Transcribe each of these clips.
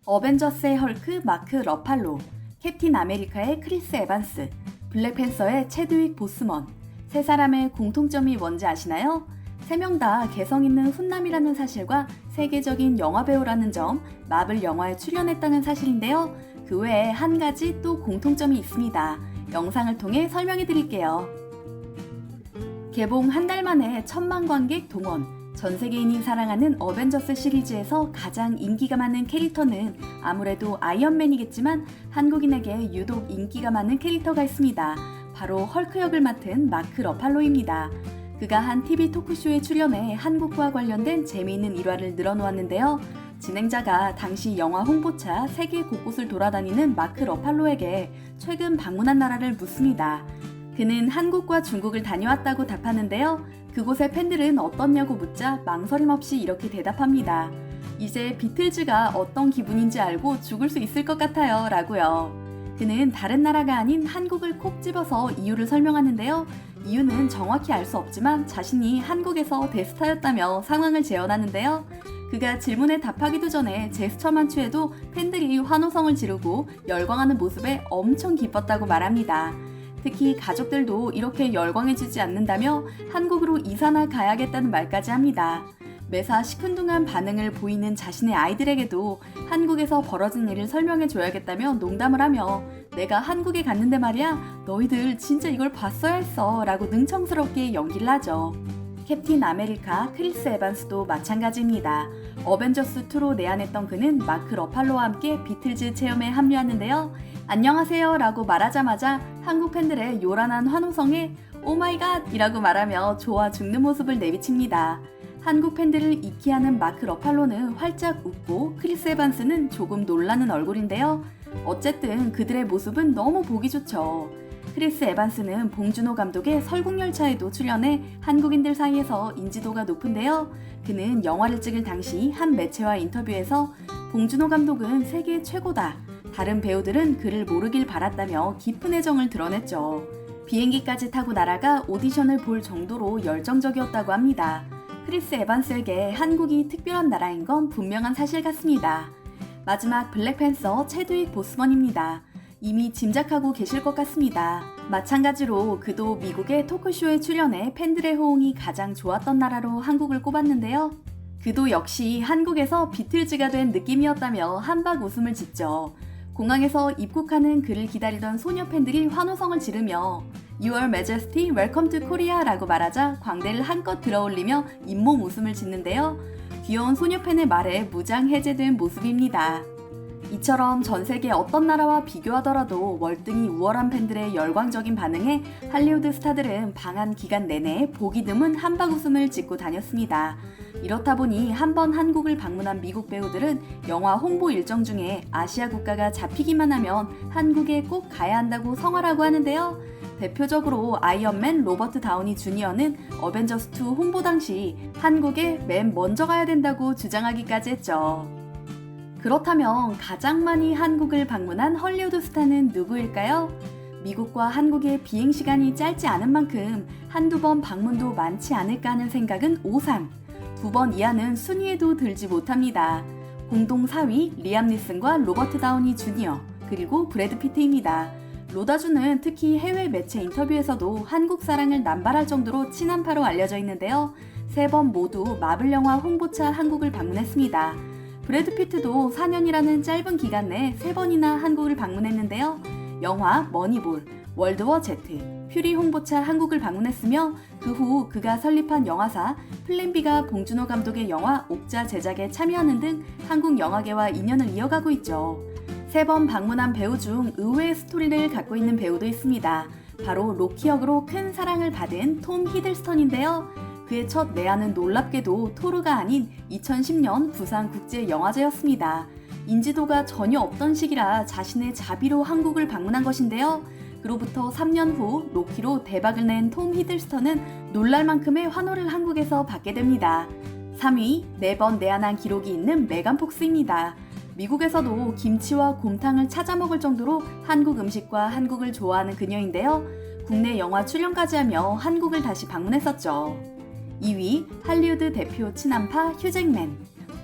어벤져스의 헐크 마크 러팔로, 캡틴 아메리카의 크리스 에반스, 블랙팬서의 체드윅 보스먼. 세 사람의 공통점이 뭔지 아시나요? 세 명 다 개성 있는 훈남이라는 사실과 세계적인 영화배우라는 점, 마블 영화에 출연했다는 사실인데요. 그 외에 한 가지 또 공통점이 있습니다. 영상을 통해 설명해 드릴게요. 개봉 한 달 만에 1000만 관객 동원. 전 세계인이 사랑하는 어벤져스 시리즈에서 가장 인기가 많은 캐릭터는 아무래도 아이언맨이겠지만 한국인에게 유독 인기가 많은 캐릭터가 있습니다. 바로 헐크 역을 맡은 마크 러팔로입니다. 그가 한 TV 토크쇼에 출연해 한국과 관련된 재미있는 일화를 늘어놓았는데요. 진행자가 당시 영화 홍보차 세계 곳곳을 돌아다니는 마크 러팔로에게 최근 방문한 나라를 묻습니다. 그는 한국과 중국을 다녀왔다고 답하는데요. 그곳의 팬들은 어떻냐고 묻자 망설임 없이 이렇게 대답합니다. 이제 비틀즈가 어떤 기분인지 알고 죽을 수 있을 것 같아요 라고요. 그는 다른 나라가 아닌 한국을 콕 집어서 이유를 설명하는데요. 이유는 정확히 알 수 없지만 자신이 한국에서 대스타였다며 상황을 재현하는데요. 그가 질문에 답하기도 전에 제스처만 취해도 팬들이 환호성을 지르고 열광하는 모습에 엄청 기뻤다고 말합니다. 특히 가족들도 이렇게 열광해주지 않는다며 한국으로 이사나 가야겠다는 말까지 합니다. 매사 시큰둥한 반응을 보이는 자신의 아이들에게도 한국에서 벌어진 일을 설명해줘야겠다며 농담을 하며 내가 한국에 갔는데 말이야 너희들 진짜 이걸 봤어야 했어 라고 능청스럽게 연기를 하죠. 캡틴 아메리카 크리스 에반스도 마찬가지입니다. 어벤져스2로 내한했던 그는 마크 러팔로와 함께 비틀즈 체험에 합류하는데요. 안녕하세요 라고 말하자마자 한국 팬들의 요란한 환호성에 오마이갓 이라고 말하며 좋아 죽는 모습을 내비칩니다. 한국 팬들을 이키하는 마크 러팔로는 활짝 웃고 크리스 에반스는 조금 놀라는 얼굴인데요. 어쨌든 그들의 모습은 너무 보기 좋죠. 크리스 에반스는 봉준호 감독의 설국열차에도 출연해 한국인들 사이에서 인지도가 높은데요. 그는 영화를 찍을 당시 한 매체와 인터뷰에서 봉준호 감독은 세계 최고다. 다른 배우들은 그를 모르길 바랐다며 깊은 애정을 드러냈죠. 비행기까지 타고 날아가 오디션을 볼 정도로 열정적이었다고 합니다. 크리스 에반스에게 한국이 특별한 나라인 건 분명한 사실 같습니다. 마지막 블랙팬서 체드윅 보스먼입니다. 이미 짐작하고 계실 것 같습니다. 마찬가지로 그도 미국의 토크쇼에 출연해 팬들의 호응이 가장 좋았던 나라로 한국을 꼽았는데요. 그도 역시 한국에서 비틀즈가 된 느낌이었다며 한박 웃음을 짓죠. 공항에서 입국하는 그를 기다리던 소녀 팬들이 환호성을 지르며 Your Majesty, Welcome to Korea 라고 말하자 광대를 한껏 들어올리며 잇몸 웃음을 짓는데요. 귀여운 소녀 팬의 말에 무장해제된 모습입니다. 이처럼 전 세계 어떤 나라와 비교하더라도 월등히 우월한 팬들의 열광적인 반응에 할리우드 스타들은 방한 기간 내내 보기 드문 한박 웃음을 짓고 다녔습니다. 이렇다 보니 한번 한국을 방문한 미국 배우들은 영화 홍보 일정 중에 아시아 국가가 잡히기만 하면 한국에 꼭 가야 한다고 성화라고 하는데요. 대표적으로 아이언맨 로버트 다우니 주니어는 어벤져스2 홍보 당시 한국에 맨 먼저 가야 된다고 주장하기까지 했죠. 그렇다면 가장 많이 한국을 방문한 헐리우드 스타는 누구일까요? 미국과 한국의 비행시간이 짧지 않은 만큼 한두 번 방문도 많지 않을까 하는 생각은 오산. 2번 이하는 순위에도 들지 못합니다. 공동 4위 리암 니슨과 로버트 다우니 주니어, 그리고 브래드 피트입니다. 로다주는 특히 해외 매체 인터뷰에서도 한국 사랑을 남발할 정도로 친한파로 알려져 있는데요. 3번 모두 마블 영화 홍보차 한국을 방문했습니다. 브래드 피트도 4년이라는 짧은 기간 내에 3번이나 한국을 방문했는데요. 영화 머니볼, 월드워 Z, 퓨리 홍보차 한국을 방문했으며 그 후 그가 설립한 영화사 플랜B가 봉준호 감독의 영화 옥자 제작에 참여하는 등 한국 영화계와 인연을 이어가고 있죠. 3번 방문한 배우 중 의외의 스토리를 갖고 있는 배우도 있습니다. 바로 로키 역으로 큰 사랑을 받은 톰 히들스턴인데요. 그의 첫 내한은 놀랍게도 토르가 아닌 2010년 부산국제영화제였습니다. 인지도가 전혀 없던 시기라 자신의 자비로 한국을 방문한 것인데요. 그로부터 3년 후 로키로 대박을 낸 톰 히들스턴은 놀랄 만큼의 환호를 한국에서 받게 됩니다. 3위, 4번 내한한 기록이 있는 메간 폭스입니다. 미국에서도 김치와 곰탕을 찾아 먹을 정도로 한국 음식과 한국을 좋아하는 그녀인데요. 국내 영화 출연까지 하며 한국을 다시 방문했었죠. 2위, 할리우드 대표 친한파 휴잭맨.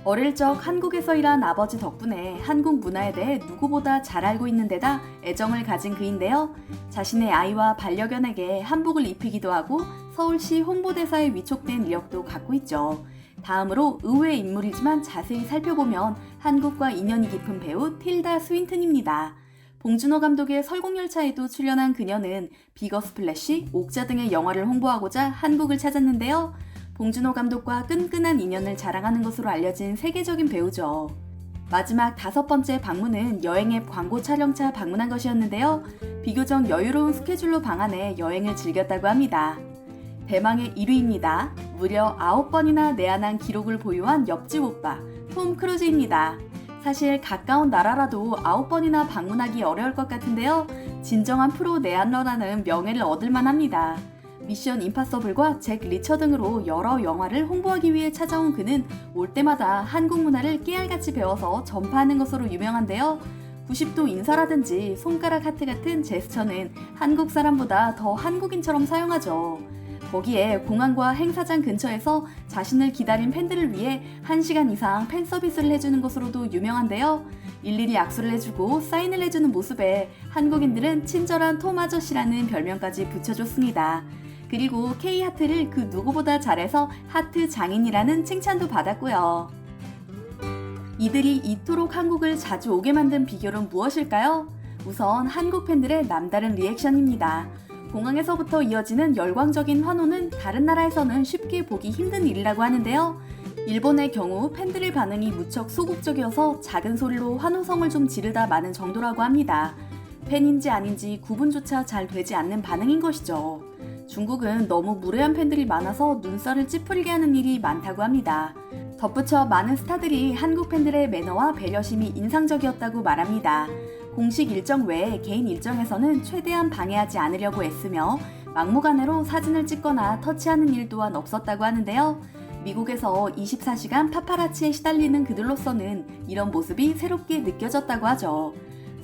어릴 적 한국에서 일한 아버지 덕분에 한국 문화에 대해 누구보다 잘 알고 있는 데다 애정을 가진 그인데요. 자신의 아이와 반려견에게 한복을 입히기도 하고 서울시 홍보대사에 위촉된 이력도 갖고 있죠. 다음으로 의외의 인물이지만 자세히 살펴보면 한국과 인연이 깊은 배우 틸다 스윈튼입니다. 봉준호 감독의 설국열차에도 출연한 그녀는 비거 스플래시, 옥자 등의 영화를 홍보하고자 한국을 찾았는데요. 봉준호 감독과 끈끈한 인연을 자랑하는 것으로 알려진 세계적인 배우죠. 마지막 5번째 방문은 여행 앱 광고 촬영차 방문한 것이었는데요. 비교적 여유로운 스케줄로 방한해 여행을 즐겼다고 합니다. 대망의 1위입니다. 무려 9번이나 내한한 기록을 보유한 옆집 오빠 톰 크루즈입니다. 사실 가까운 나라라도 9번이나 방문하기 어려울 것 같은데요. 진정한 프로 내한러라는 명예를 얻을 만합니다. 미션 임파서블과 잭 리처 등으로 여러 영화를 홍보하기 위해 찾아온 그는 올 때마다 한국 문화를 깨알같이 배워서 전파하는 것으로 유명한데요. 90도 인사라든지 손가락 하트 같은 제스처는 한국 사람보다 더 한국인처럼 사용하죠. 거기에 공항과 행사장 근처에서 자신을 기다린 팬들을 위해 1시간 이상 팬 서비스를 해주는 것으로도 유명한데요. 일일이 악수를 해주고 사인을 해주는 모습에 한국인들은 친절한 톰 아저씨라는 별명까지 붙여줬습니다. 그리고 K하트를 그 누구보다 잘해서 하트 장인이라는 칭찬도 받았고요. 이들이 이토록 한국을 자주 오게 만든 비결은 무엇일까요? 우선 한국 팬들의 남다른 리액션입니다. 공항에서부터 이어지는 열광적인 환호는 다른 나라에서는 쉽게 보기 힘든 일이라고 하는데요. 일본의 경우 팬들의 반응이 무척 소극적이어서 작은 소리로 환호성을 좀 지르다 마는 정도라고 합니다. 팬인지 아닌지 구분조차 잘 되지 않는 반응인 것이죠. 중국은 너무 무례한 팬들이 많아서 눈살을 찌푸리게 하는 일이 많다고 합니다. 덧붙여 많은 스타들이 한국 팬들의 매너와 배려심이 인상적이었다고 말합니다. 공식 일정 외에 개인 일정에서는 최대한 방해하지 않으려고 애쓰며 막무가내로 사진을 찍거나 터치하는 일 또한 없었다고 하는데요. 미국에서 24시간 파파라치에 시달리는 그들로서는 이런 모습이 새롭게 느껴졌다고 하죠.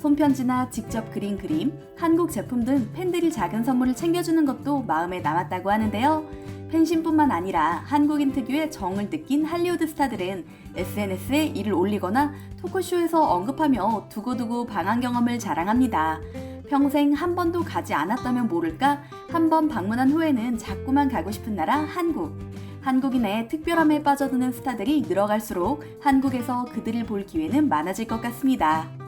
손편지나 직접 그린 그림, 한국 제품 등 팬들이 작은 선물을 챙겨주는 것도 마음에 남았다고 하는데요. 팬심뿐만 아니라 한국인 특유의 정을 느낀 할리우드 스타들은 SNS에 이를 올리거나 토크쇼에서 언급하며 두고두고 방한 경험을 자랑합니다. 평생 한 번도 가지 않았다면 모를까 한 번 방문한 후에는 자꾸만 가고 싶은 나라 한국. 한국인의 특별함에 빠져드는 스타들이 늘어갈수록 한국에서 그들을 볼 기회는 많아질 것 같습니다.